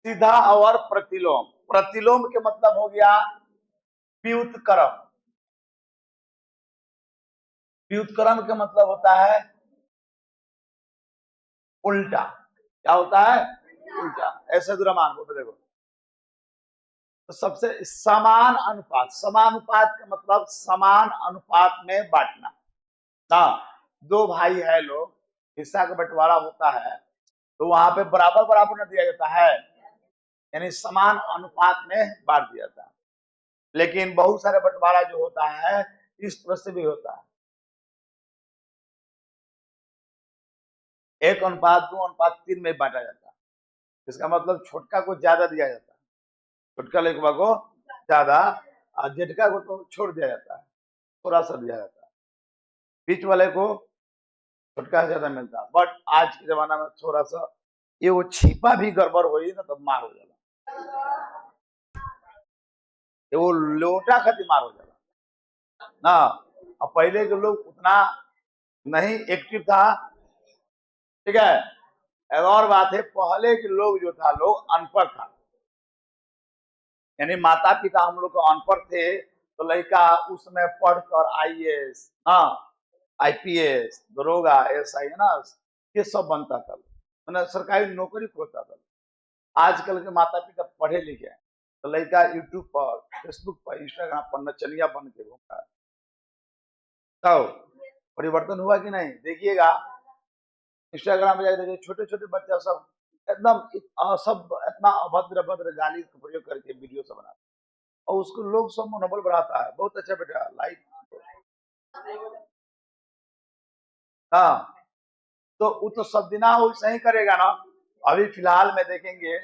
सीधा और प्रतिलोम। प्रतिलोम के मतलब हो गया व्युत्क्रम। व्युत्क्रम का मतलब होता है उल्टा। क्या होता है? उल्टा। ऐसे द्रव्यमान को देखो, तो सबसे समान अनुपात। समानुपात का मतलब समान अनुपात में बांटना। ना, दो भाई है लोग, हिस्सा का बंटवारा होता है, तो वहां पे बराबर बराबर न दिया जाता है, यानी समान अनुपात में बांट दिया जाता है। लेकिन बहुत सारे बंटवारा जो होता है इस तरह से भी होता है, 1:2:3 में बांटा जाता है। इसका मतलब छोटका को ज्यादा दिया जाता है, छोटका लेखवा को ज्यादा, और जेठका को तो छोड़ दिया जाता है, थोड़ा सा दिया जाता है। बीच वाले को छोटका ज्यादा मिलता है। बट आज के जमाना में थोड़ा सा ये वो छिपा भी गड़बड़ हो ना तो मार हो जाएगा, ये वो लोटा खातिर मार हो जाएगा ना। अब पहले के लोग उतना नहीं एक्टिव था, ठीक है। एक और बात है, पहले के लोग जो था, लोग अनपढ़ था, यानी माता पिता हम लोग अनपढ़ थे, तो लड़का उसमें पढ़कर आईएएस, हाँ, आईपीएस, दरोगा, एसआई, है ना, ये सब बनता था, मैंने सरकारी नौकरी खोजता था। आजकल के माता पिता पढ़े लिखे हैं, तो लड़का यूट्यूब पर, फेसबुक पर, इंस्टाग्राम पर नचनिया बन के घूमता है। तो परिवर्तन हुआ कि नहीं? देखिएगा इंस्टाग्राम पे जाके देखिए, छोटे छोटे बच्चा सब एकदम सब इतना अभद्र अभद्र गाली का प्रयोग करके वीडियो सब बनाते हैं, और उसको लोग सब मनोबल बढ़ाता है, बहुत अच्छा बेटा, लाइक। हाँ, तो वो तो सब दिना वो सही करेगा ना। अभी फिलहाल में देखेंगे,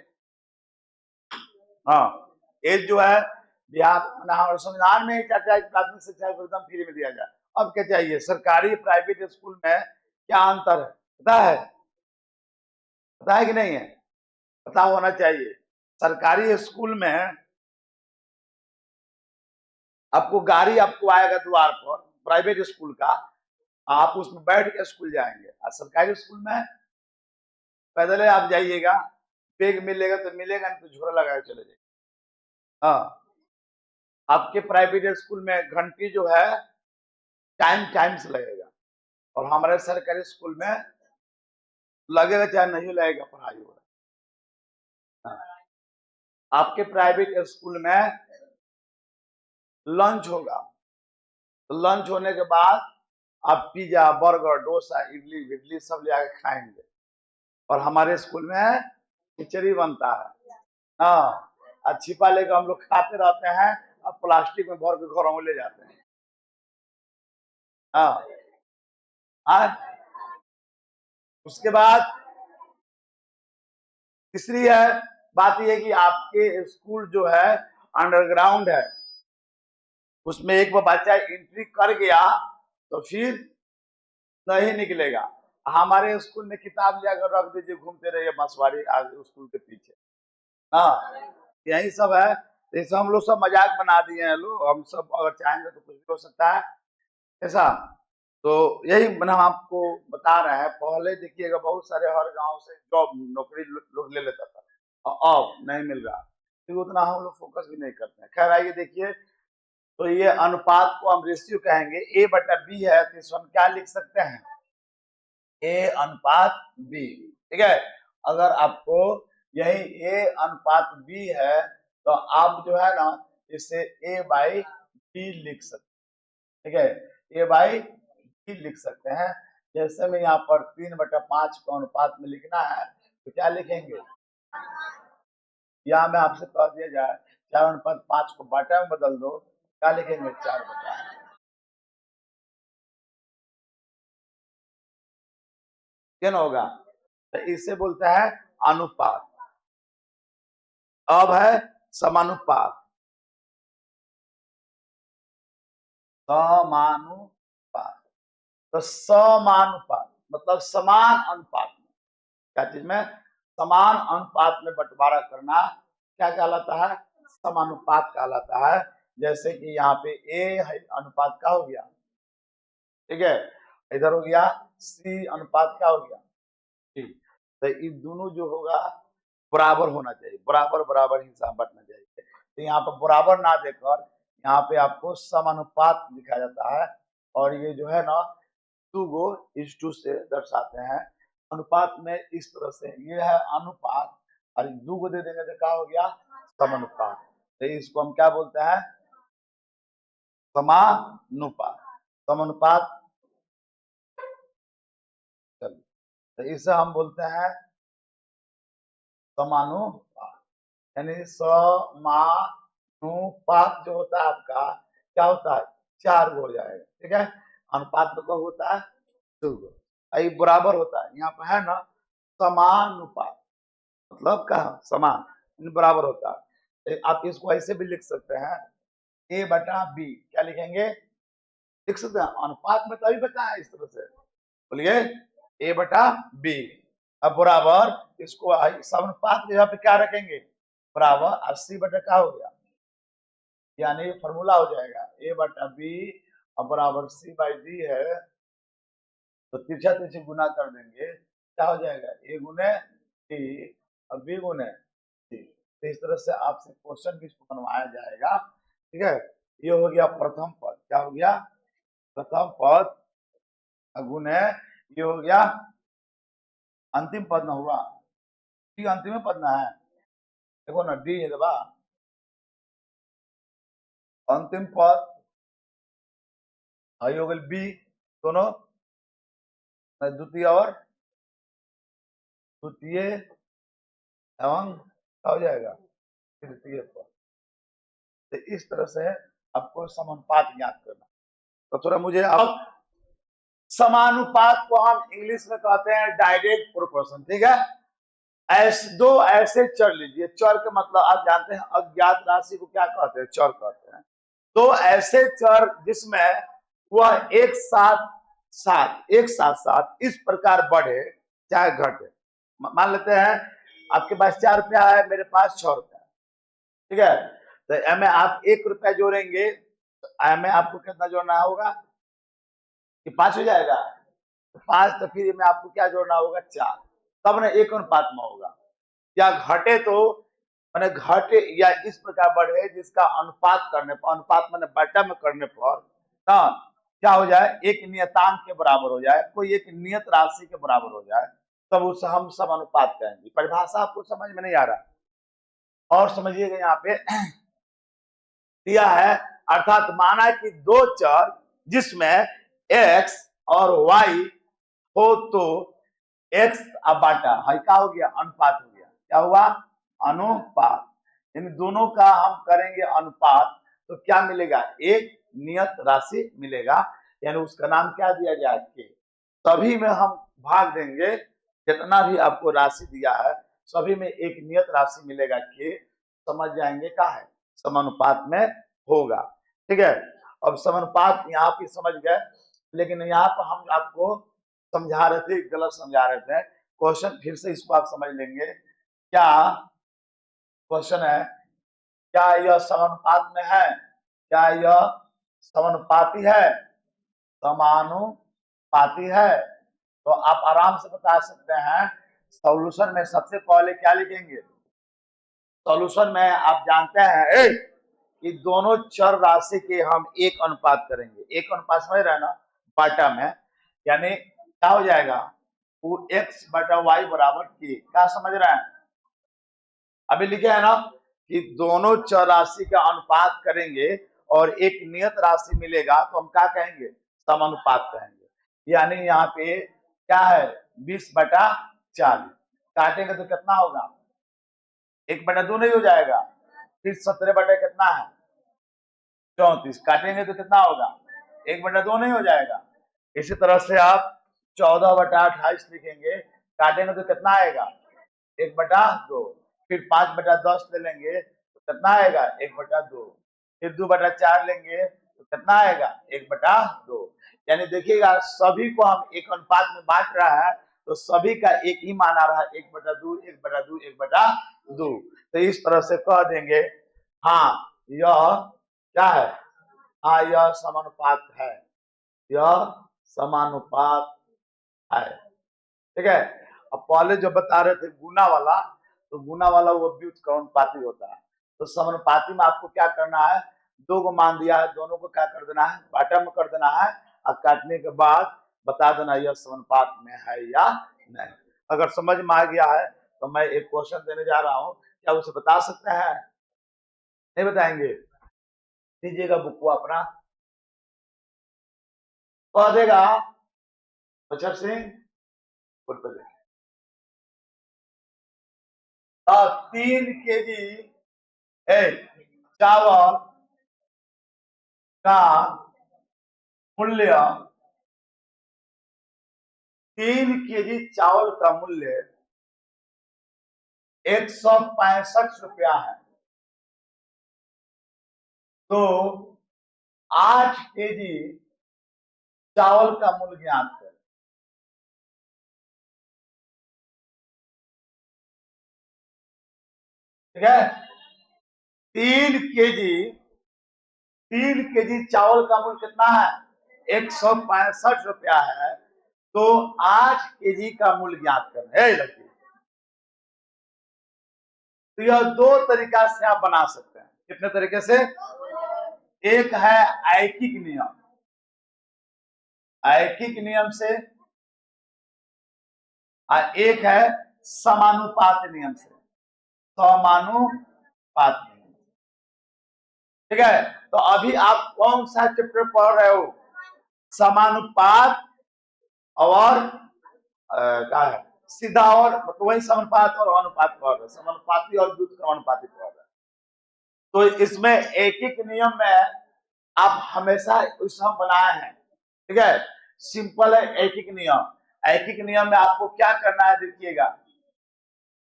हाँ, एज जो है बिहार हमारे संविधान में ही चाहता है कि प्राथमिक शिक्षा को एकदम फ्री में दिया जाए। अब क्या चाहिए? सरकारी प्राइवेट स्कूल में क्या अंतर है पता है? पता है कि नहीं है? पता होना चाहिए। सरकारी स्कूल में आपको गाड़ी आपको आएगा द्वार पर, प्राइवेट स्कूल का, आप उसमें बैठ के स्कूल जाएंगे। और सरकारी स्कूल में पैदल आप जाइएगा, बैग मिलेगा तो मिलेगा, नहीं तो झोला लगा के चले जाइए। हाँ, आपके प्राइवेट स्कूल में घंटी जो है टाइम से लगेगा, और हमारे सरकारी स्कूल में लगेगा चाहे नहीं लगेगा, पढ़ाई हो रहा है। हाँ, आपके प्राइवेट स्कूल में लंच होगा, तो लंच होने के बाद आप pizza, burger, dosa, idli Vidly सब ले आके खाएंगे, और हमारे स्कूल में खिचड़ी बनता है। हाँ, और छिपा लेकर हम लोग खाते रहते हैं, और प्लास्टिक में भर के घरों में ले जाते हैं। हाँ, हाँ। उसके बाद तीसरी है बात, यह कि आपके स्कूल जो है अंडरग्राउंड है, उसमें एक बार बच्चा एंट्री कर गया तो फिर नहीं निकलेगा। हमारे स्कूल में किताब लेकर रख दीजिए, घूमते रहिए मछुआरे आगे स्कूल के पीछे। हाँ, यही सब है। जैसे हम लोग सब मजाक बना दिए हैं लोग, हम सब अगर चाहेंगे तो कुछ भी हो सकता है ऐसा। तो यही हम आपको बता रहे हैं। पहले देखिएगा बहुत सारे हर गांव से जॉब नौकरी लोग ले लेता था, और अब नहीं मिल रहा, क्योंकि उतना हम लोग फोकस भी नहीं करते हैं। खैर आइए देखिए, तो ये अनुपात को हम रेशियो कहेंगे। ए बटा बी है, तो इसको हम क्या लिख सकते हैं? ए अनुपात बी, ठीक है। अगर आपको यही ए अनुपात बी है, तो आप जो है ना इसे ए बाई बी लिख सकते, ठीक है, ए बाई बी लिख सकते हैं। जैसे में यहाँ पर 3/5 को अनुपात में लिखना है, तो क्या लिखेंगे? यहाँ में आपसे कह दिया जाए 4/5 को बाटा में बदल दो, क्या लिखेंगे? 4/5। क्या होगा? तो इसे बोलता है अनुपात। अब है समानुपात। समानुपात, तो समानुपात मतलब समान अनुपात में, क्या चीज में? समान अनुपात में बंटवारा करना क्या कहलाता है? समानुपात कहलाता है। जैसे कि यहाँ पे ए अनुपात का हो गया, ठीक है, इधर हो गया सी अनुपात क्या हो गया, ठीक। तो ये दोनों जो होगा बराबर होना चाहिए, बराबर बराबर हिस्सा बंटना चाहिए। तो यहाँ पर बराबर ना देकर यहाँ पे आपको समानुपात लिखा जाता है, और ये जो है ना 2 गो इस टू से दर्शाते हैं। अनुपात में इस तरह से ये है अनुपात, और 2 गो दे देंगे तो क्या हो गया, समानुपात। तो इसको हम क्या बोलते हैं, समानुपात, समानुपात। चलिए, तो इसे हम बोलते हैं समानुपात, यानी समानुपात जो होता है आपका क्या होता है, 4 गो हो जाएगा, ठीक है। अनुपात तो कब होता है, 2 गो। ये बराबर होता है, यहाँ पर है ना समानुपात, मतलब क्या, समान, बराबर होता है। आप इसको ऐसे भी लिख सकते हैं, ए बटा बी, क्या लिखेंगे, लिख सकते हैं, अनुपात में तभी बताया इस तरह से, बोलिए ए बटा बी। अब बराबर इसको समानुपात के जगह पे क्या रखेंगे, बराबर, 80 बटा क्या हो गया, यानी फॉर्मूला हो जाएगा ए बटा बी और बराबर सी बाई डी है। तो तिरछा तिरछी गुना कर देंगे, क्या हो जाएगा, ए गुने टी और बी गुने टी। तो इस तरह से आपसे क्वेश्चन भी बनवाया जाएगा, ठीक है। ये हो गया प्रथम पद, क्या हो गया, प्रथम पद गुने, ये हो गया अंतिम पद ना हुआ, डी अंतिम पद ना है, देखो ना डी है दबा अंतिम पद, आई हो गई बी, दोनों द्वितीय और द्वितीय एवं क्या हो जाएगा, तृतीय पद। तो इस तरह से आपको समानुपात याद करना। तो थोड़ा मुझे अब समानुपात को हम इंग्लिश में कहते हैं डायरेक्ट प्रोपोर्शन, ठीक है। दो ऐसे चर लीजिए, चर का मतलब आप जानते हैं अज्ञात राशि को क्या कहते हैं, चर कहते हैं। दो ऐसे चर जिसमें वह एक साथ साथ इस प्रकार बढ़े चाहे घटे। मान लेते हैं आपके पास 4 रुपया है, मेरे पास 6 रुपया, ठीक है। तो में आप 1 रुपया जोड़ेंगे, तो में आपको कितना जोड़ना होगा, कि 5 हो जाएगा, तो 5, तो फिर में आपको क्या जोड़ना होगा, 4, तब ना एक अनुपात में होगा। या घटे तो मैंने घटे या इस प्रकार बढ़े जिसका अनुपात करने पर, अनुपात मैंने बटा में करने पर ना क्या हो जाए, एक नियतांक के बराबर हो जाए, कोई एक नियत राशि के बराबर हो जाए, तब उसे हम समानुपात कहेंगे। परिभाषा आपको समझ में नहीं आ रहा, और समझिएगा यहाँ पे दिया है, अर्थात माना कि दो चर जिसमें x और y हो तो x अब बाटा है, क्या हो गया, अनुपात हो गया, क्या हुआ, अनुपात। इन दोनों का हम करेंगे अनुपात, तो क्या मिलेगा, एक नियत राशि मिलेगा, यानी उसका नाम क्या दिया गया, के। सभी में हम भाग देंगे, जितना भी आपको राशि दिया है सभी में एक नियत राशि मिलेगा, के। समझ जाएंगे क्या है, समानुपात में होगा, ठीक है। अब समानुपात यहाँ पे समझ गए, लेकिन यहाँ पर हम आपको समझा रहे थे, गलत समझा रहे थे। क्वेश्चन फिर से इसको आप समझ लेंगे, क्या क्वेश्चन है, क्या यह समानुपात में है, क्या यह समानुपाती है, समानुपाती है। तो आप आराम से बता सकते हैं, सॉल्यूशन में सबसे पहले क्या लिखेंगे, सॉल्यूशन में आप जानते हैं कि दोनों चर राशि के हम एक अनुपात करेंगे, एक अनुपात समझ रहे हैं ना, बाटा में, यानी क्या हो जाएगा, वो x बटा वाई बराबर के, क्या समझ रहे हैं, अभी लिखे है ना कि दोनों चर राशि का अनुपात करेंगे और एक नियत राशि मिलेगा, तो हम क्या कहेंगे, समानुपात कहेंगे। यानी यहाँ पे क्या है, 20 बटा 40, काटेंगे तो कितना होगा, 1 बटा 2 नहीं हो जाएगा, फिर 17 बटा कितना है, 34, काटेंगे तो कितना होगा, 1 बटा 2 नहीं हो जाएगा। इसी तरह से आप 14 बटा 28 लिखेंगे, काटेंगे तो कितना आएगा, 1 बटा 2, फिर 5 बटा 10 ले लेंगे तो कितना आएगा, 1 बटा 2, फिर 2 बटा 4 लेंगे तो कितना आएगा, 1 बटा 2। यानी देखिएगा सभी को हम एक अनुपात में बांट रहा है, तो सभी का एक ही मान आ रहा है, 1 बटा 2, 1 बटा 2, 1 बटा 2। तो इस तरह से कह देंगे, हाँ यह क्या है, हाँ यह समानुपात है, यह समानुपात है, ठीक है। अब पहले जो बता रहे थे गुना वाला, तो गुना वाला वो व्युत्क्रमानुपाती होता है। तो समानुपाती में आपको क्या करना है, 2 को मान दिया है, दोनों को क्या कर देना है, बाटा में कर देना है और काटने के बाद बता देना यह समानुपात में है या नहीं। अगर समझ में आ गया है तो मैं एक क्वेश्चन देने जा रहा हूं, क्या उसे बता सकते हैं? नहीं बताएंगे? दीजिएगा बुक को अपना, कह देगा बचर सिंह बोल पे 3 केजी चावल का मूल्य, 3 केजी चावल का मूल्य 165 रुपया है, तो 8 केजी चावल का मूल्य ज्ञात करें। ठीक है, 3 केजी चावल का मूल्य कितना है, 165 रुपया है, तो 8 केजी का मूल्य ज्ञात करें। लड़की, तो यह 2 तरीका से आप बना सकते हैं। कितने तरीके से? एक है ऐकिक नियम, ऐकिक नियम से, और एक है समानुपात नियम से, समानुपात नियम। ठीक है, तो अभी आप कौन सा चैप्टर पढ़ रहे हो? समानुपात और क्या है, सीधा और मतलब वही समानुपात और अनुपात पढ़ रहे, समानुपाती और व्युत्क्रमानुपाती पढ़ रहे। तो इसमें एक एक नियम में आप हमेशा उसमें बनाए हैं। ठीक है, सिंपल है ऐकिक नियम। ऐकिक नियम में आपको क्या करना है, देखिएगा,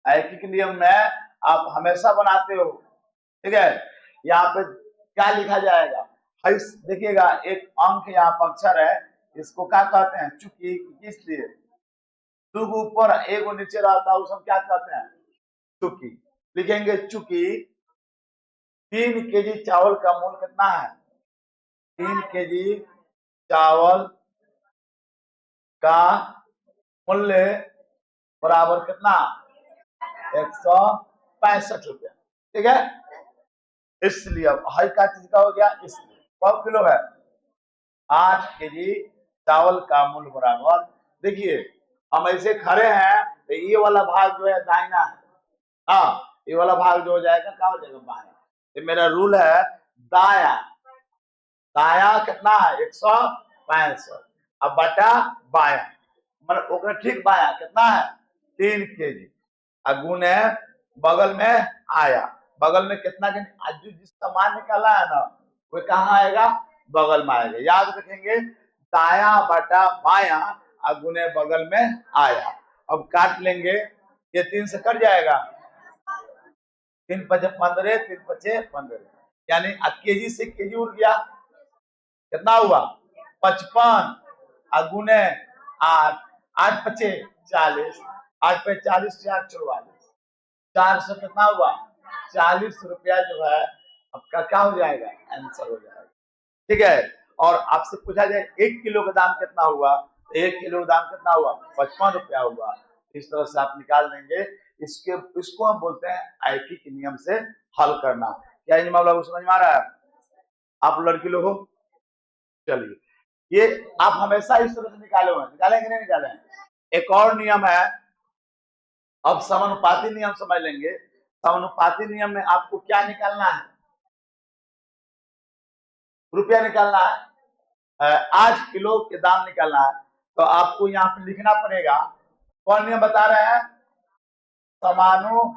ऐकिक नियम में आप हमेशा बनाते हो। ठीक है, यहाँ पे क्या लिखा जाएगा, देखिएगा, एक अंक यहाँ पर अक्षर है, इसको क्या कहते हैं, चूंकि, इसलिए 2 ऊपर 1 नीचे रहता है, उसको क्या कहते हैं, चूंकि। लिखेंगे चूंकि 3 केजी चावल का मूल्य कितना है, 3 केजी चावल का मूल्य बराबर कितना, 165 रुपया। ठीक है, इसलिए अब हर का चीज का हो गया, इसलिए 100 किलो है, 8 केजी चावल का मूल्य बराबर, देखिए हम ऐसे खड़े हैं तो ये वाला भाग जो है दाहिना है, हाँ, ये वाला भाग जो हो जाएगा क्या हो जाएगा, बायां। ये मेरा रूल है, दाया, दाया कितना है 165, अब बटा बाया, मतलब ठीक बाया कितना है 3 केजी, गुण है बगल में आया, बगल में कितना के जिसका मान निकाला है ना वो कहाँ आएगा, बगल में आएगा। याद रखेंगे, दाया बटा बाया और गुने बगल में आया। अब काट लेंगे, ये 3 से कट जाएगा, 3 पचे 15, 3 पचे 15, यानी केजी से केजी उड़ गया, कितना हुआ 55, गुने 8, 8 पचे 40, 8 पे 40, 4 44, 400 कितना हुआ 40 रुपया जो है आपका क्या हो जाएगा, आंसर हो जाएगा। ठीक है, और आपसे पूछा जाए 1 किलो का दाम कितना हुआ, 1 किलो का दाम कितना हुआ 55 रुपया हुआ। इस तरह से आप निकाल देंगे। इसको हम बोलते हैं ऐकिक नियम से हल करना। क्या इन मामला को समझ में आ रहा है? आप लड़की लोग हो, चलिए, ये आप हमेशा इस तरह से निकालेंगे नहीं निकाले। एक और नियम है, अब समानुपाती नियम समझ लेंगे। समानुपाती नियम में आपको क्या निकालना है, रुपया निकालना है, 8 किलो के दाम निकालना है। तो आपको यहाँ पे लिखना पड़ेगा, कौन नियम बता रहे हैं, समानुपाती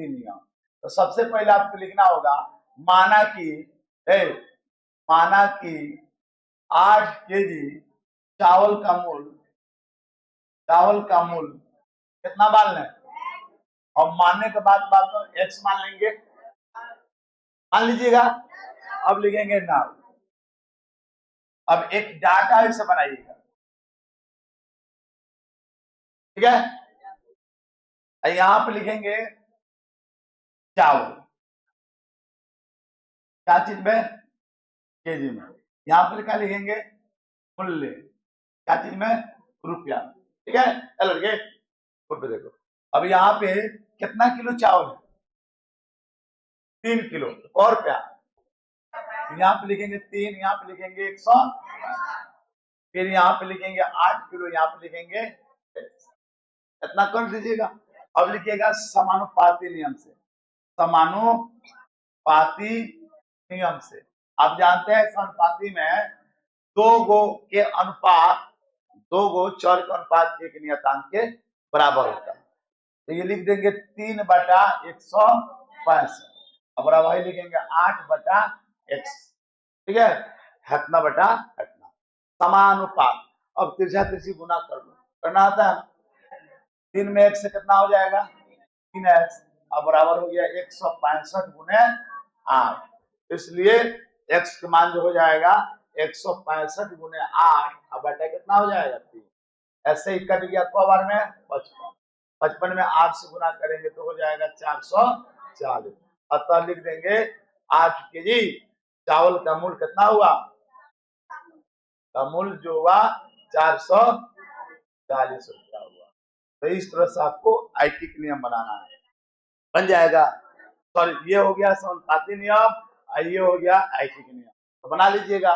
नियम। तो सबसे पहले आपको लिखना होगा, माना कि 8 केजी चावल का मूल्य कितना मान लें, और मानने के बाद बात तो एक्स मान लेंगे, मान लीजिएगा। अब लिखेंगे नाउ, अब एक डाटा इसे बनाइएगा। ठीक है, यहां पे लिखेंगे चावल, क्या चीज में, केजी में। यहां पर क्या लिखेंगे, मूल्य, क्या चीज में, रुपया। ठीक है, लड़के पे देखो, अब यहाँ पे कितना किलो चावल है? 3 किलो। और क्या, यहाँ पे लिखेंगे 3, यहाँ पे लिखेंगे 100, फिर यहाँ पे लिखेंगे 8 किलो, यहाँ पे लिखेंगे, इतना कर दीजिएगा। अब लिखिएगा समानुपाती नियम से, समानुपाती नियम से। आप जानते हैं समानुपाती में दो गो के अनुपात, दो गो चर के अनुपात एक नियतांक के बराबर होता है। तो ये लिख देंगे 3/165, अब वही लिखेंगे 8/x, ठीक है, हतना बटा हतना, समानुपात। अब तिरछा तिरछी गुना कर लो, करना आता है। 3 में 1 से कितना हो जाएगा? 3x, अब बराबर हो गया 165 गुने 8, इसलिए x का मान जो हो जाएगा 165 गुने 8, अब बटा कितना हो जाएगा? 3। ऐसे ही कट गया को बार में 55, 55 में 8 से गुना करेंगे तो हो जाएगा 440। अतः लिख देंगे 8 केजी चावल का मूल्य कितना हुआ? का मूल्य जो हुआ 440 रुपया हुआ। तो इस तरह से आपको आईटी का नियम बनाना है, बन जाएगा। सॉरी, ये हो गया समानुपाती नियम, ये हो गया आईटी का नियम, तो बना लीजिएगा।